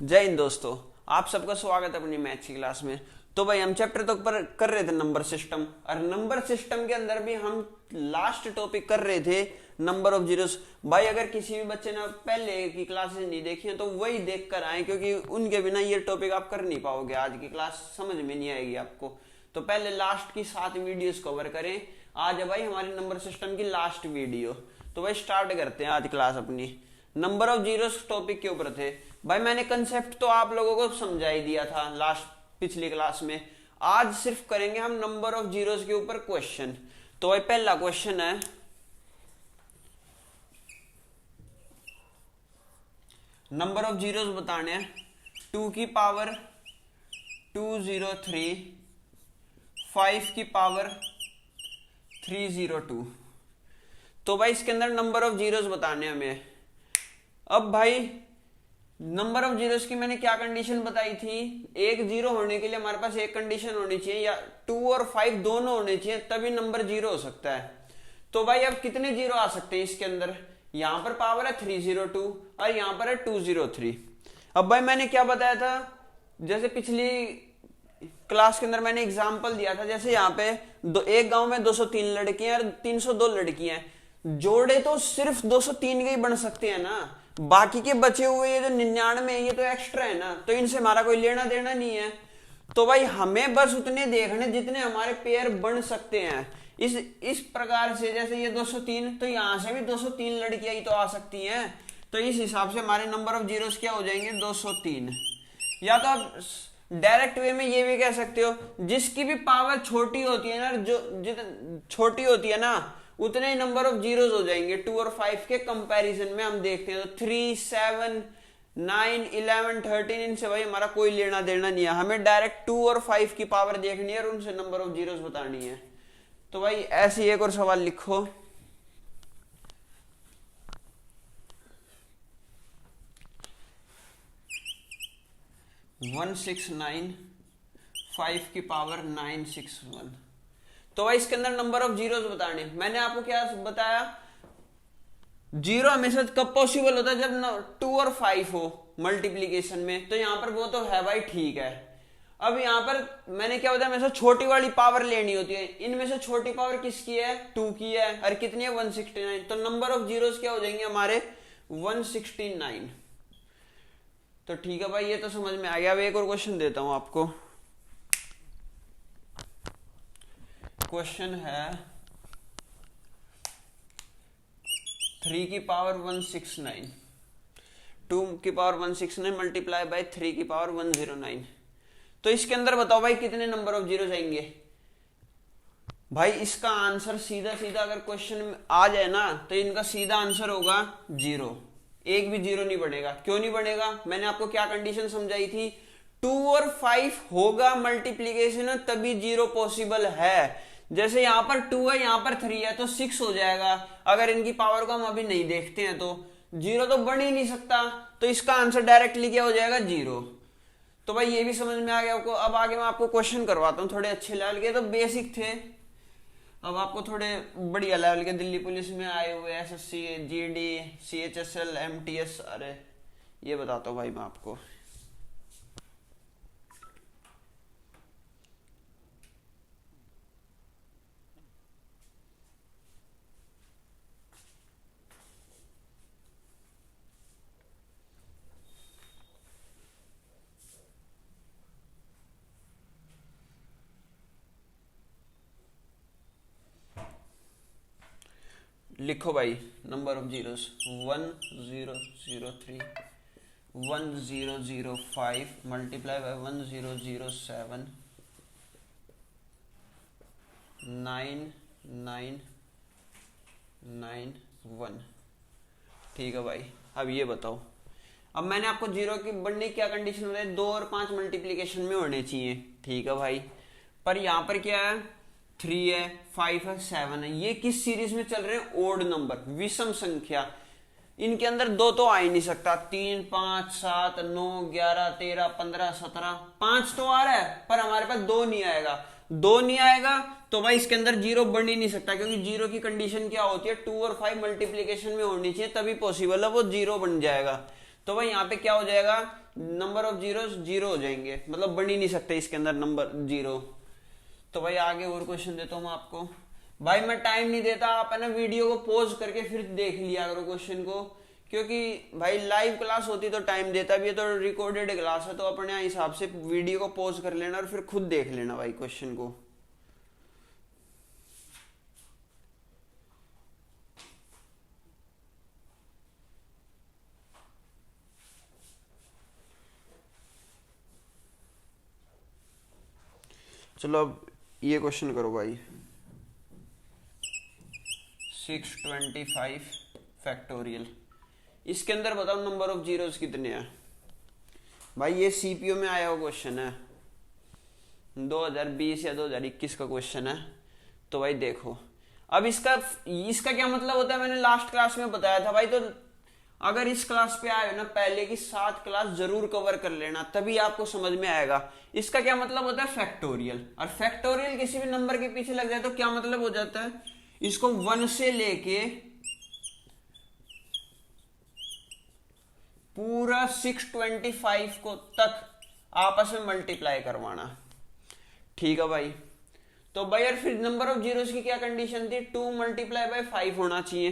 जय हिंद दोस्तों। आप सबका स्वागत है अपनी मैथ्स की क्लास में। तो भाई हम चैप्टर तो पर कर रहे थे नंबर सिस्टम, और नंबर सिस्टम के अंदर भी हम लास्ट टॉपिक कर रहे थे नंबर ऑफ जीरोस। भाई अगर किसी भी बच्चे ने पहले की क्लासेस नहीं देखी है तो वही देख कर आए, क्योंकि उनके बिना ये टॉपिक आप कर नहीं पाओगे, आज की क्लास समझ में नहीं आएगी आपको। तो पहले लास्ट की 7 वीडियोस कवर करें। आज है भाई हमारी नंबर सिस्टम की लास्ट वीडियो। तो भाई स्टार्ट करते हैं आज क्लास अपनी। नंबर ऑफ जीरोस टॉपिक के ऊपर थे। भाई मैंने कंसेप्ट तो आप लोगों को समझा ही दिया था लास्ट पिछली क्लास में। आज सिर्फ करेंगे हम नंबर ऑफ जीरोस के ऊपर क्वेश्चन। तो भाई पहला क्वेश्चन है, नंबर ऑफ जीरोस बताने हैं 2 की पावर 203, 5 की पावर 302। तो भाई इसके अंदर नंबर ऑफ जीरोस बताने हमें। अब भाई नंबर ऑफ जीरोस की मैंने क्या कंडीशन बताई थी, एक जीरो होने के लिए हमारे पास एक कंडीशन होनी चाहिए, या 2 और 5 दोनों होने चाहिए, तभी नंबर जीरो हो सकता है। तो भाई अब कितने जीरो आ सकते हैं इसके अंदर, यहां पर पावर है 302 और यहां पर है 203। अब भाई मैंने क्या बताया था, जैसे पिछली क्लास के अंदर मैंने एग्जाम्पल दिया था, जैसे यहाँ पे एक गांव में 203 लड़कियां और 302 लड़कियां हैं, जोड़े तो सिर्फ 203 के ही बन सकते हैं ना, बाकी के बचे हुए ये जो 99 ये तो एक्स्ट्रा है ना, तो इनसे हमारा कोई लेना देना नहीं है। तो भाई हमें बस उतने देखने जितने हमारे पेयर बन सकते हैं। इस प्रकार से जैसे ये 203, तो यहां से भी 203 लड़कियां ही तो आ सकती हैं। तो इस हिसाब से हमारे नंबर ऑफ जीरोस क्या हो जाएंगे, 203। या तो आप डायरेक्ट वे में ये भी कह सकते हो, जिसकी भी पावर छोटी होती है ना, जो छोटी होती है ना, उतने ही नंबर ऑफ जीरोस हो जाएंगे 2 और 5 के कंपैरिजन में। हम देखते हैं तो 3, 7, 9, 11, 13 इनसे भाई हमारा कोई लेना देना नहीं है, हमें डायरेक्ट 2 और 5 की पावर देखनी है और उनसे नंबर ऑफ जीरोस बतानी है। तो भाई ऐसे एक और सवाल लिखो, 169, 5 की पावर 961। तो भाई इसके अंदर नंबर ऑफ जीरोस बताने। मैंने आपको क्या बताया, जीरो हमेशा कब पॉसिबल होता है, जब 2 और 5 हो मल्टीप्लीकेशन में। तो यहां पर वो तो है भाई, ठीक है। अब यहां पर मैंने क्या बताया, हमेशा छोटी वाली पावर लेनी होती है। इनमें से छोटी पावर किसकी है, 2 की है, और कितनी है, 169। तो नंबर ऑफ जीरोस क्या हो जाएंगे हमारे, 169। तो ठीक है भाई, ये तो समझ में आ गया। अब एक और क्वेश्चन देता हूं आपको। क्वेश्चन है 3 की पावर 169, 2 की पावर 169 मल्टीप्लाई बाय 3 की पावर 109। तो इसके अंदर बताओ भाई कितने नंबर ऑफ जीरो जाएंगे। भाई इसका आंसर सीधा सीधा अगर क्वेश्चन में आ जाए ना, तो इनका सीधा आंसर होगा 0। एक भी जीरो नहीं बढ़ेगा। क्यों नहीं बढ़ेगा, मैंने आपको क्या कंडीशन समझाई थी, 2 और 5 होगा मल्टीप्लीकेशन तभी जीरो पॉसिबल है। जैसे यहां पर 2 है, यहां पर 3 है, तो 6 हो जाएगा। अगर इनकी पावर को हम अभी नहीं देखते हैं तो जीरो तो बन ही नहीं सकता। तो इसका आंसर डायरेक्टली क्या हो जाएगा, 0। तो भाई ये भी समझ में आ गया आपको। अब आगे मैं आपको क्वेश्चन करवाता हूँ थोड़े अच्छे लेवल के, तो बेसिक थे। अब आपको थोड़े बढ़िया लेवल के दिल्ली पुलिस में आए हुए एसएससी, जीडी, सीएचएसएल, एमटीएस, अरे ये बताता हूँ भाई मैं आपको। लिखो भाई number of zeros, 1003, 1005 multiply by 1007, 9991। ठीक है भाई, अब ये बताओ। अब मैंने आपको जीरो की बढ़ने की क्या कंडीशन बताई, 2 और 5 मल्टीप्लीकेशन में होने चाहिए। ठीक है भाई, पर यहां पर क्या है, 3 है, 5 है, 7 है। ये किस सीरीज में चल रहे हैं, ओड नंबर, विषम संख्या। इनके अंदर दो तो आ ही नहीं सकता। 3, 5, 7, 9, 11, 13, 15, 17, 5 तो आ रहा है, पर हमारे पास 2 नहीं आएगा। 2 नहीं आएगा तो भाई इसके अंदर जीरो बन ही नहीं सकता, क्योंकि जीरो की कंडीशन क्या होती है, 2 और 5 मल्टीप्लीकेशन में होनी चाहिए, तभी पॉसिबल है वो जीरो बन जाएगा। तो भाई यहाँ पे क्या हो जाएगा, नंबर ऑफ जीरो जीरो हो जाएंगे, मतलब बन ही नहीं सकते इसके अंदर नंबर जीरो। तो भाई आगे और क्वेश्चन देता हूँ मैं आपको। भाई मैं टाइम नहीं देता, आप है ना वीडियो को पॉज करके फिर देख लिया करो क्वेश्चन को, क्योंकि भाई लाइव क्लास होती तो टाइम देता भी है, तो रिकॉर्डेड क्लास है तो अपने हिसाब से वीडियो को पॉज कर लेना और फिर खुद देख लेना भाई क्वेश्चन को। चलो अब ये क्वेश्चन करो भाई, 625 फैक्टोरियल। इसके अंदर बताओ नंबर ऑफ जीरोस कितने हैं। भाई ये सीपीओ में आया हुआ क्वेश्चन है, 2020 या 2021 का क्वेश्चन है। तो भाई देखो, अब इसका इसका क्या मतलब होता है, मैंने लास्ट क्लास में बताया था भाई। तो अगर इस क्लास पे आए ना, पहले की 7 क्लास जरूर कवर कर लेना, तभी आपको समझ में आएगा। इसका क्या मतलब होता है, फैक्टोरियल। और फैक्टोरियल किसी भी नंबर के पीछे लग जाए तो क्या मतलब हो जाता है, इसको 1 से लेके पूरा 625 को तक आपस में मल्टीप्लाई करवाना। ठीक है भाई। तो भाई यार फिर नंबर ऑफ जीरोस की क्या कंडीशन थी, 2 मल्टीप्लाई बाय 5 होना चाहिए।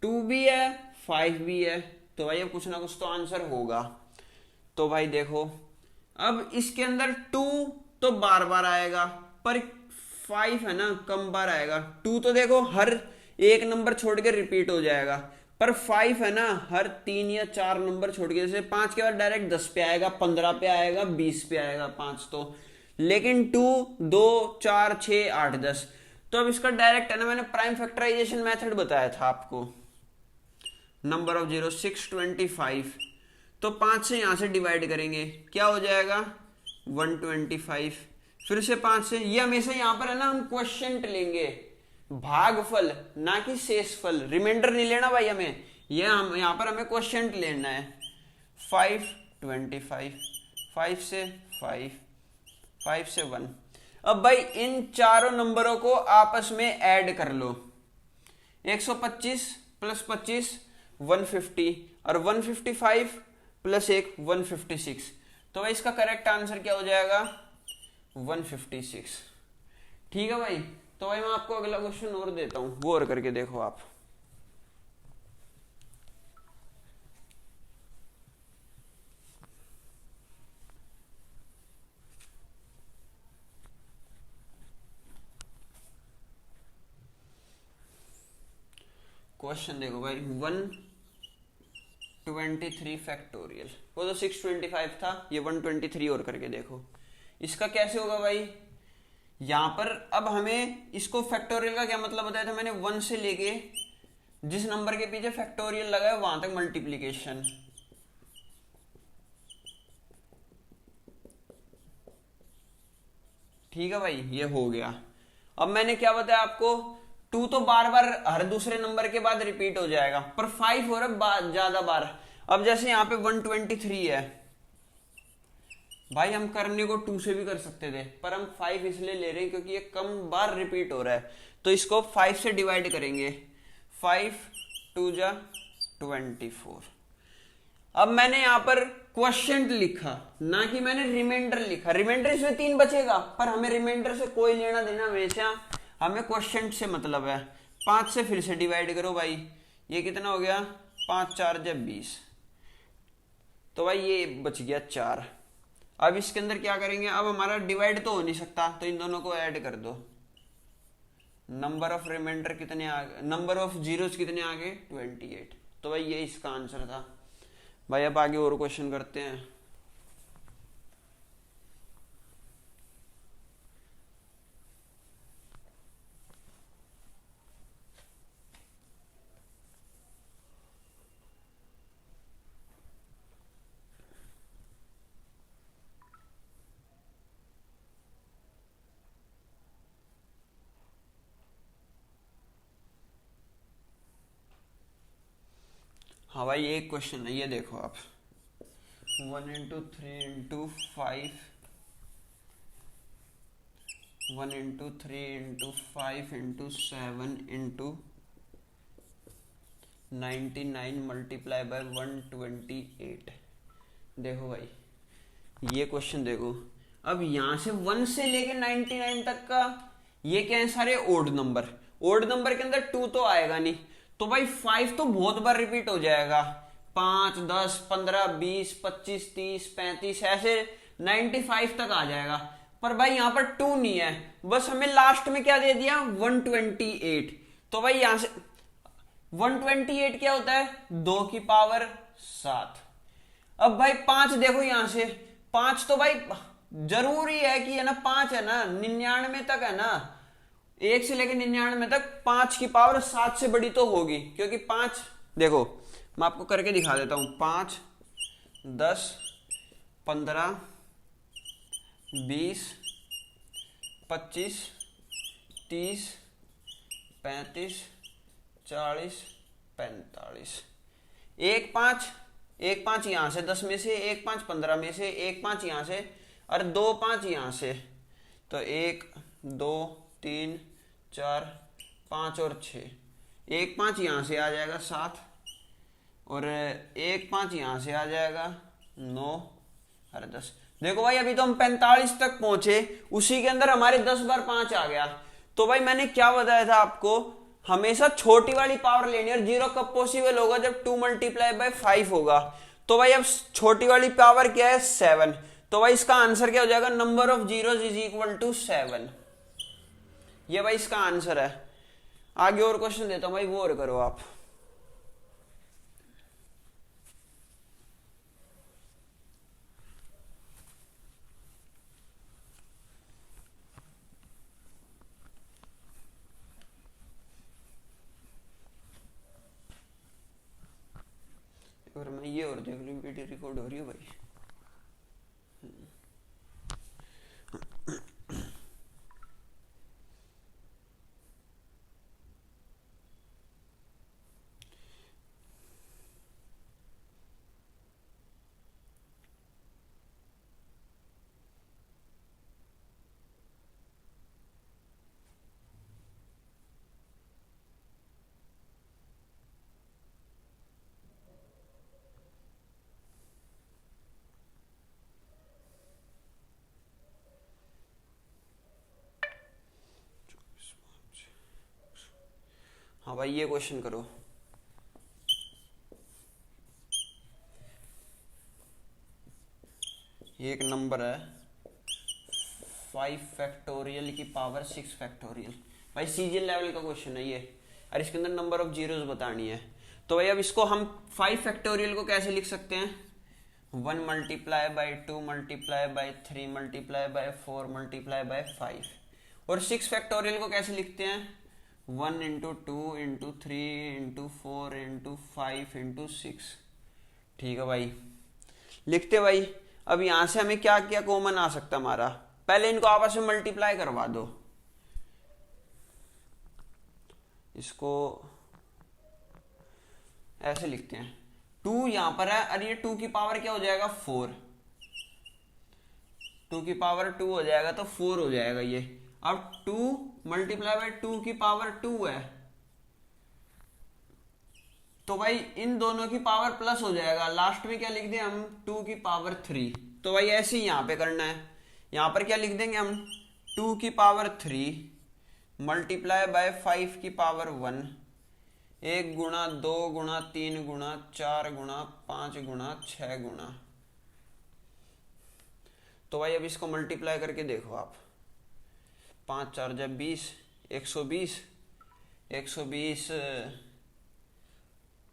2 भी है 5 भी है, तो भाई अब कुछ ना कुछ तो आंसर होगा। तो भाई देखो, अब इसके अंदर 2 तो बार बार आएगा, पर 5 है ना कम बार आएगा। 2 तो देखो हर एक नंबर छोड़ के रिपीट हो जाएगा, पर 5 है ना हर 3 या 4 नंबर छोड़ के, जैसे 5 के बाद डायरेक्ट 10 पे आएगा, 15 पे आएगा, 20 पे आएगा 5 तो। लेकिन 2 2 4 6 8 10, तो अब इसका डायरेक्ट है ना, मैंने प्राइम फैक्टराइजेशन मेथड बताया था आपको। नंबर ऑफ जीरो 625, तो 5 से यहां से डिवाइड करेंगे, क्या हो जाएगा 125। फिर से 5 से, ये हमेशा यहां पर है ना हम क्वोशिएंट लेंगे, भागफल ना कि शेषफल। रिमाइंडर नहीं लेना भाई हमें, ये हम यहां पर हमें क्वोशिएंट लेना है। 525, 5 से 5, 5 से 1। अब भाई इन चारों नंबरों को आपस में ऐड कर लो, 125 प्लस 25 150, और 155 प्लस 1 156। तो भाई इसका करेक्ट आंसर क्या हो जाएगा 156। ठीक है भाई। तो भाई मैं आपको अगला क्वेश्चन और देता हूं, वो और करके देखो आप। क्वेश्चन देखो भाई, 123 फैक्टोरियल, वो तो 625 था, ये 123 और करके देखो। इसका कैसे होगा भाई, यहां पर अब हमें इसको फैक्टोरियल का क्या मतलब बताया था मैंने, 1 से लेके जिस नंबर के पीछे फैक्टोरियल लगा है वहां तक मल्टीप्लीकेशन। ठीक है भाई, ये हो गया। अब मैंने क्या बताया आपको, 2 तो बार बार हर दूसरे नंबर के बाद रिपीट हो जाएगा, पर 5 हो रहा ज्यादा बार। अब जैसे यहां पे 123 है भाई, हम करने को 2 से भी कर सकते थे, पर हम 5 इसलिए ले रहे हैं क्योंकि ये कम बार रिपीट हो रहा है, तो इसको 5 से डिवाइड करेंगे। 5 2 जा 24। अब मैंने यहां पर क्वोशिएंट लिखा, ना कि मैंने रिमाइंडर लिखा। रिमाइंडर इसमें 3 बचेगा, पर हमें रिमाइंडर से कोई लेना देना, हमेशा हमें क्वोशिएंट से मतलब है। 5 से फिर से डिवाइड करो भाई, ये कितना हो गया 5 4 जब 20, तो भाई ये बच गया 4। अब इसके अंदर क्या करेंगे, अब हमारा डिवाइड तो हो नहीं सकता, तो इन दोनों को ऐड कर दो। नंबर ऑफ रिमाइंडर कितने आगे, नंबर ऑफ जीरोस कितने आगे 28। तो भाई ये इसका आंसर था भाई। अब आगे और क्वेश्चन करते हैं। हाँ भाई एक क्वेश्चन है, ये देखो आप, 1 into 3 into 5, 1 into 3 into 5 into 7 into 99 multiply by 128। देखो भाई ये क्वेश्चन देखो, अब यहां से 1 से लेके 99 तक का ये क्या है, सारे ओड नंबर। ओड नंबर के अंदर 2 तो आएगा नहीं, तो भाई 5 तो बहुत बार रिपीट हो जाएगा। 5, 10, 15, 20, 25, 30, 35 ऐसे 95 तक आ जाएगा। पर भाई यहाँ पर 2 नहीं है, बस हमें लास्ट में क्या दे दिया 128। तो भाई यहां से 128 क्या होता है, 2 की पावर 7। अब भाई 5 देखो यहां से, 5 तो भाई जरूरी है कि है ना 5 है ना, 99 तक है ना, 1 से लेकर 99 तक 5 की पावर 7 से बड़ी तो होगी, क्योंकि 5 देखो मैं आपको करके दिखा देता हूं। 5, 10, 15, 20, 25, 30, 35, 40, 45। 1 5 1 5 यहां से 10 में से, 1 5 15 में से, 1 5 यहां से और 2 5 यहां से। तो 1 2 3 4 5 और 6, 1 5 यहां से आ जाएगा 7 और 1 5 यहां से आ जाएगा 9 और 10। देखो भाई अभी तो हम 45 तक पहुंचे, उसी के अंदर हमारे 10 बार 5 आ गया। तो भाई मैंने क्या बताया था आपको, हमेशा छोटी वाली पावर लेनी है। और जीरो कब पॉसिबल होगा, जब 2 मल्टीप्लाई बाय 5 होगा। तो भाई अब छोटी वाली पावर क्या है 7। तो भाई इसका आंसर क्या हो जाएगा, number of zeros is equal to 7। ये भाई इसका आंसर है। आगे और क्वेश्चन देता हूं भाई, वो और करो आप। और मैं ये और देख लूं, वीडियो रिकॉर्ड हो रही है भाई। हाँ भाई ये क्वेश्चन करो। ये एक नंबर है 5 फैक्टोरियल की पावर 6 फैक्टोरियल। भाई सीजीएल लेवल का क्वेश्चन है ये, और इसके अंदर नंबर ऑफ जीरोस बतानी है। तो भाई अब इसको हम 5 फैक्टोरियल को कैसे लिख सकते हैं, 1 multiply by 2 multiply by 3 multiply by 4 multiply by 5। और 6 फैक्टोरियल को कैसे लिखते हैं, 1 into 2 into 3 into 4 into 5 into 6। ठीक है भाई, लिखते भाई। अब यहां से हमें क्या क्या कॉमन आ सकता है हमारा, पहले इनको आपस में मल्टीप्लाई करवा दो। इसको ऐसे लिखते हैं, 2 यहां पर है और ये 2 की पावर क्या हो जाएगा 4, 2 की पावर 2 हो जाएगा तो 4 हो जाएगा ये। अब 2 मल्टीप्लाई बाई 2 की पावर 2 है, तो भाई इन दोनों की पावर प्लस हो जाएगा, लास्ट में क्या लिख दें हम 2 की पावर 3। तो भाई ऐसे ही यहां पे करना है, यहां पर क्या लिख देंगे हम 2 की पावर 3 मल्टीप्लाई बाय 5 की पावर 1, 1 गुणा 2 गुणा 3 गुणा 4 गुणा 5 गुणा 6 गुणा। तो भाई अब इसको मल्टीप्लाई करके देखो आप, 5 4 जब 20, 120, 120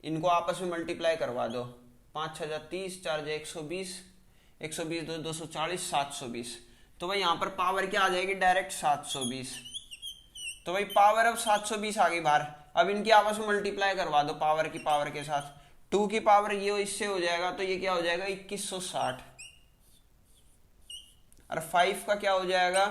इनको आपस में मल्टीप्लाई करवा दो, 5 6 30, 4 120, 120 2 240, 720। तो भाई यहाँ पर पावर क्या आ जाएगी, डायरेक्ट 720। तो भाई पावर अब 720 आ गई बाहर। अब इनकी आपस में मल्टीप्लाई करवा दो पावर की पावर के साथ, 2 की पावर ये इससे हो जाएगा तो ये क्या हो जाएगा 2160, और 5 का क्या हो जाएगा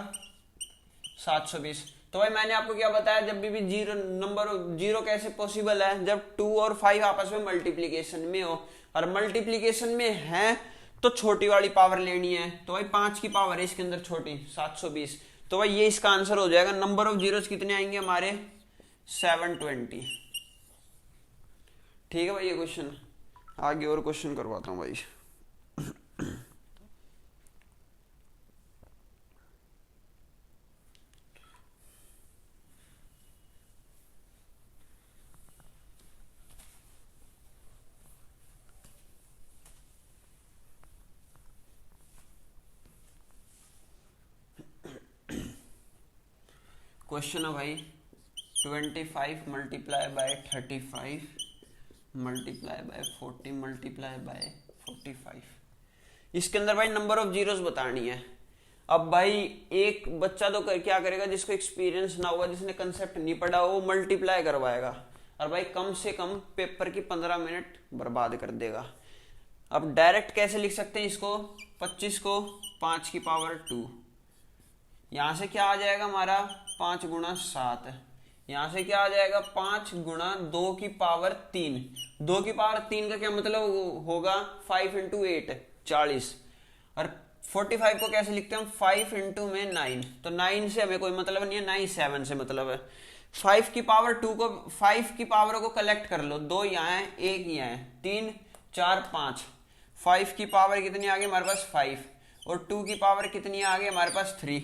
720। तो भाई मैंने आपको क्या बताया, जब भी जीरो नंबर जीरो कैसे पॉसिबल है, जब 2 और 5 आपस में मल्टीप्लीकेशन में हो, और मल्टीप्लीकेशन में है तो छोटी वाली पावर लेनी है। तो भाई 5 की पावर है इसके अंदर छोटी 720। तो भाई ये इसका आंसर हो जाएगा। नंबर ऑफ जीरोस कितने आएंगे हमारे 720। ठीक है भाई ये क्वेश्चन। आगे और क्वेश्चन करवाता हूँ भाई। क्वेश्चन है भाई 25 multiply by 35 multiply by 40 multiply by 45। इसके अंदर भाई नंबर ऑफ जीरोस बतानी है। अब भाई एक बच्चा तो क्या करेगा, जिसको एक्सपीरियंस ना हुआ, जिसने कंसेप्ट नहीं पढ़ा, वो मल्टीप्लाई करवाएगा और भाई कम से कम पेपर की 15 मिनट बर्बाद कर देगा। अब डायरेक्ट कैसे लिख सकते हैं इसको, 25 को 5 की पावर 2, यहां से क्या आ जाएगा हमारा 5 गुणा 7, यहां से क्या आ जाएगा 5 गुणा 2 की पावर 3। 2 की पावर 3 का क्या मतलब होगा 5 इंटू 8 40। और 45 को कैसे लिखते हैं हम 5 इंटू में 9, तो 9 से हमें कोई मतलब नहीं है, 9 7 से मतलब है। 5 की पावर 2 को 5 की पावर को कलेक्ट कर लो, 2 यहाँ है 1 यहाँ है, 3 4 5। 5 की पावर कितनी आ गई हमारे पास 5, और 2 की पावर कितनी आ गई हमारे पास 3।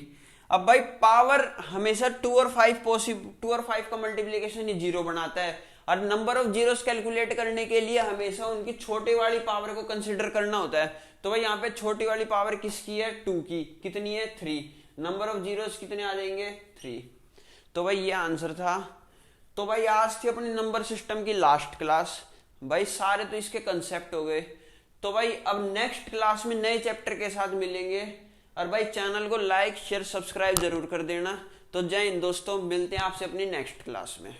अब भाई पावर हमेशा 2 और 5 पॉसिबल, 2 और 5 का मल्टीप्लीकेशन ही 0 बनाता है, और नंबर ऑफ जीरोस कैलकुलेट करने के लिए हमेशा उनकी छोटे वाली पावर को कंसीडर करना होता है। तो भाई यहाँ पे छोटी वाली पावर किसकी है 2 की, कितनी है 3, नंबर ऑफ जीरोस कितने आ जाएंगे 3। तो भाई ये आंसर था। तो भाई आज थी अपनी नंबर सिस्टम की लास्ट क्लास, भाई सारे तो इसके कंसेप्ट हो गए। तो भाई अब नेक्स्ट क्लास में नए चैप्टर के साथ मिलेंगे, और भाई चैनल को लाइक शेयर सब्सक्राइब जरूर कर देना। तो जय हिंद दोस्तों, मिलते हैं आपसे अपनी नेक्स्ट क्लास में।